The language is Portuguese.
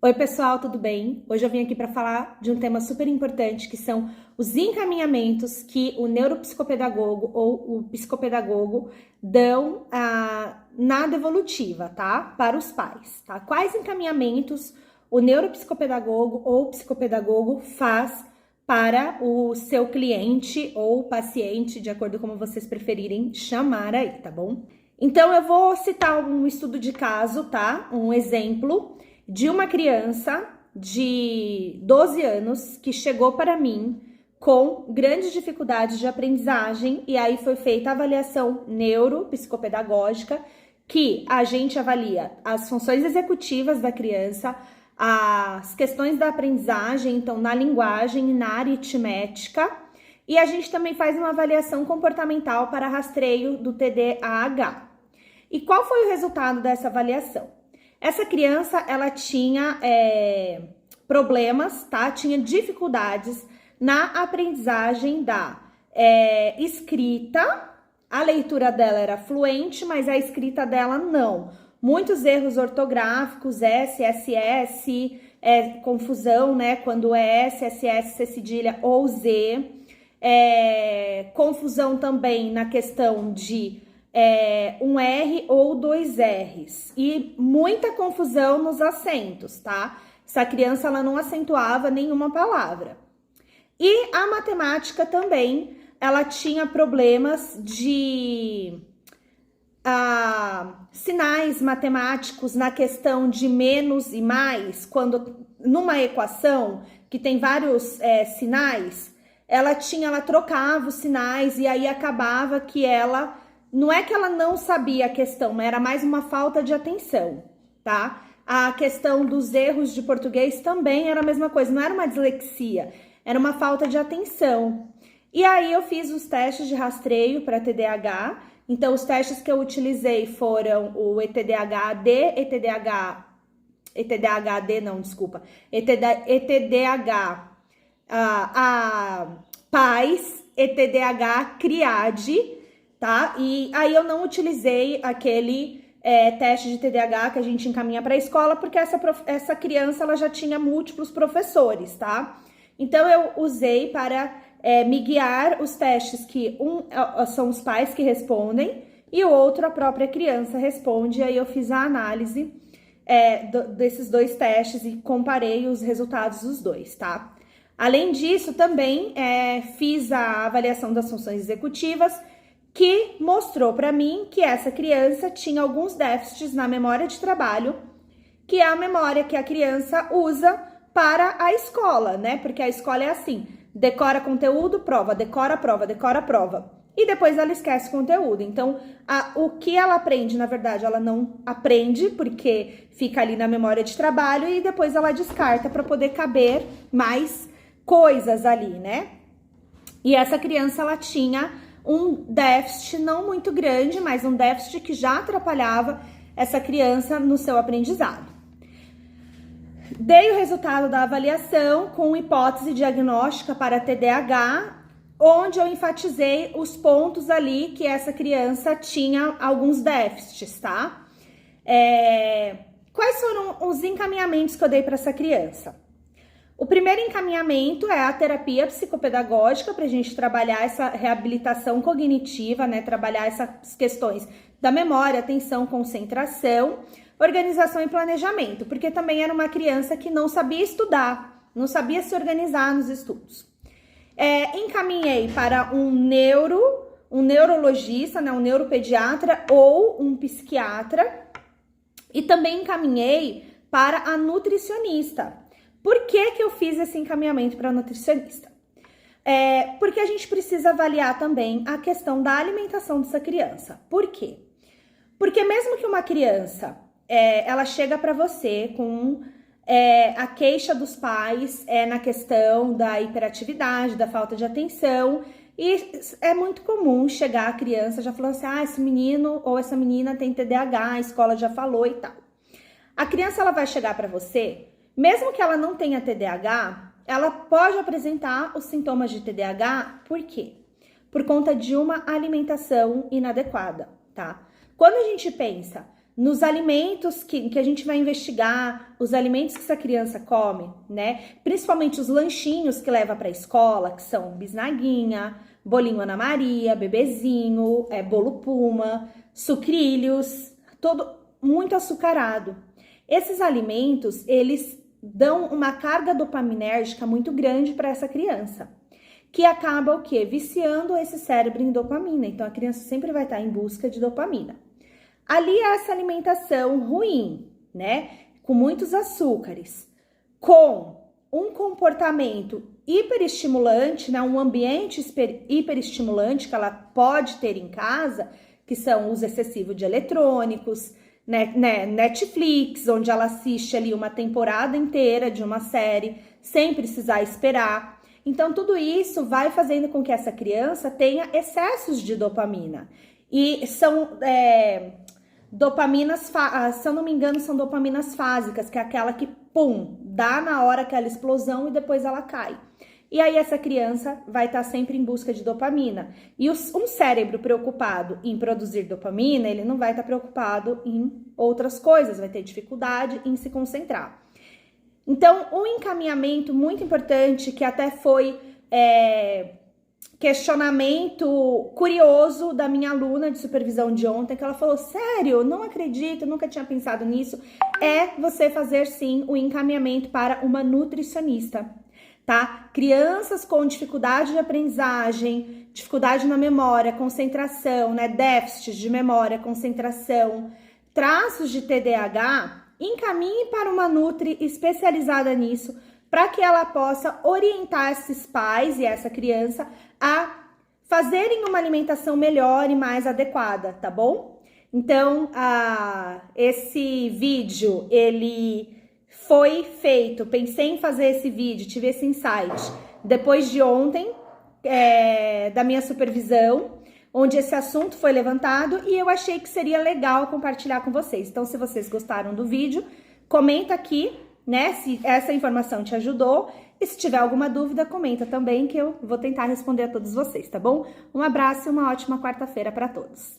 Oi, pessoal, tudo bem? Hoje eu vim aqui para falar de um tema super importante, que são os encaminhamentos que o neuropsicopedagogo ou o psicopedagogo dão na devolutiva, tá? Para os pais, tá? Quais encaminhamentos o neuropsicopedagogo ou psicopedagogo faz para o seu cliente ou paciente, de acordo com como vocês preferirem chamar aí, tá bom? Então, eu vou citar um estudo de caso, tá? Um exemplo de uma criança de 12 anos que chegou para mim com grandes dificuldades de aprendizagem e aí foi feita a avaliação neuropsicopedagógica, que a gente avalia as funções executivas da criança, as questões da aprendizagem, então na linguagem e na aritmética, e a gente também faz uma avaliação comportamental para rastreio do TDAH. E qual foi o resultado dessa avaliação? Essa criança, ela tinha problemas, tá? Tinha dificuldades na aprendizagem da escrita. A leitura dela era fluente, mas a escrita dela não. Muitos erros ortográficos, S, SS, confusão, né? Quando é S, SS, C cedilha ou Z. Confusão também na questão de um R ou dois R's e muita confusão nos acentos, tá? Essa criança, ela não acentuava nenhuma palavra. E a matemática também, ela tinha problemas de sinais matemáticos na questão de menos e mais, quando numa equação que tem vários sinais, ela trocava os sinais e aí acabava que ela não é que ela não sabia a questão, mas era mais uma falta de atenção, tá? A questão dos erros de português também era a mesma coisa, não era uma dislexia, era uma falta de atenção. E aí eu fiz os testes de rastreio para TDAH, então os testes que eu utilizei foram o ETDAH-AD, ETDAH PAIS, ETDAH-CRIAD, tá? E aí eu não utilizei aquele teste de TDAH que a gente encaminha para a escola, porque essa criança, ela já tinha múltiplos professores, tá? Então eu usei para me guiar os testes que são os pais que respondem e o outro a própria criança responde. E aí eu fiz a análise desses dois testes e comparei os resultados dos dois, tá? Além disso, também fiz a avaliação das funções executivas, que mostrou para mim que essa criança tinha alguns déficits na memória de trabalho, que é a memória que a criança usa para a escola, né? Porque a escola é assim, decora conteúdo, prova, decora prova, decora prova. E depois ela esquece conteúdo. Então, o que ela aprende, na verdade, ela não aprende, porque fica ali na memória de trabalho e depois ela descarta para poder caber mais coisas ali, né? E essa criança, ela tinha um déficit não muito grande, mas um déficit que já atrapalhava essa criança no seu aprendizado. Dei o resultado da avaliação com hipótese diagnóstica para TDAH, onde eu enfatizei os pontos ali que essa criança tinha alguns déficits, tá? Quais foram os encaminhamentos que eu dei para essa criança? O primeiro encaminhamento é a terapia psicopedagógica, para a gente trabalhar essa reabilitação cognitiva, né? Trabalhar essas questões da memória, atenção, concentração, organização e planejamento, porque também era uma criança que não sabia estudar, não sabia se organizar nos estudos. Encaminhei para um neurologista, né? Um neuropediatra ou um psiquiatra, e também encaminhei para a nutricionista. Por que eu fiz esse encaminhamento para nutricionista? Porque a gente precisa avaliar também a questão da alimentação dessa criança. Por quê? Porque mesmo que uma criança, ela chega para você com a queixa dos pais na questão da hiperatividade, da falta de atenção, e é muito comum chegar a criança já falando assim, esse menino ou essa menina tem TDAH, a escola já falou e tal. A criança, ela vai chegar para você, mesmo que ela não tenha TDAH, ela pode apresentar os sintomas de TDAH, por quê? Por conta de uma alimentação inadequada, tá? Quando a gente pensa nos alimentos que a gente vai investigar, os alimentos que essa criança come, né? Principalmente os lanchinhos que leva para a escola, que são bisnaguinha, bolinho Ana Maria, bebezinho, bolo Puma, sucrilhos, todo muito açucarado. Esses alimentos, eles dão uma carga dopaminérgica muito grande para essa criança, que acaba o quê? Viciando esse cérebro em dopamina. Então, a criança sempre vai estar em busca de dopamina. Ali é essa alimentação ruim, né? Com muitos açúcares, com um comportamento hiperestimulante, né? Um ambiente hiperestimulante que ela pode ter em casa, que são o uso excessivo de eletrônicos, né? Netflix, onde ela assiste ali uma temporada inteira de uma série, sem precisar esperar. Então, tudo isso vai fazendo com que essa criança tenha excessos de dopamina. E são dopaminas, se eu não me engano, são dopaminas fásicas, que é aquela que, pum, dá na hora aquela explosão e depois ela cai. E aí essa criança vai estar sempre em busca de dopamina. E um cérebro preocupado em produzir dopamina, ele não vai estar preocupado em outras coisas, vai ter dificuldade em se concentrar. Então, um encaminhamento muito importante, que até foi questionamento curioso da minha aluna de supervisão de ontem, que ela falou, sério, não acredito, nunca tinha pensado nisso, é você fazer sim o encaminhamento para uma nutricionista, tá? Crianças com dificuldade de aprendizagem, dificuldade na memória, concentração, né, déficits de memória, concentração, traços de TDAH, encaminhe para uma nutri especializada nisso, para que ela possa orientar esses pais e essa criança a fazerem uma alimentação melhor e mais adequada, tá bom? Então, esse vídeo, ele foi feito, pensei em fazer esse vídeo, tive esse insight depois de ontem, da minha supervisão, onde esse assunto foi levantado e eu achei que seria legal compartilhar com vocês. Então, se vocês gostaram do vídeo, comenta aqui, né, se essa informação te ajudou, e se tiver alguma dúvida, comenta também que eu vou tentar responder a todos vocês, tá bom? Um abraço e uma ótima quarta-feira para todos.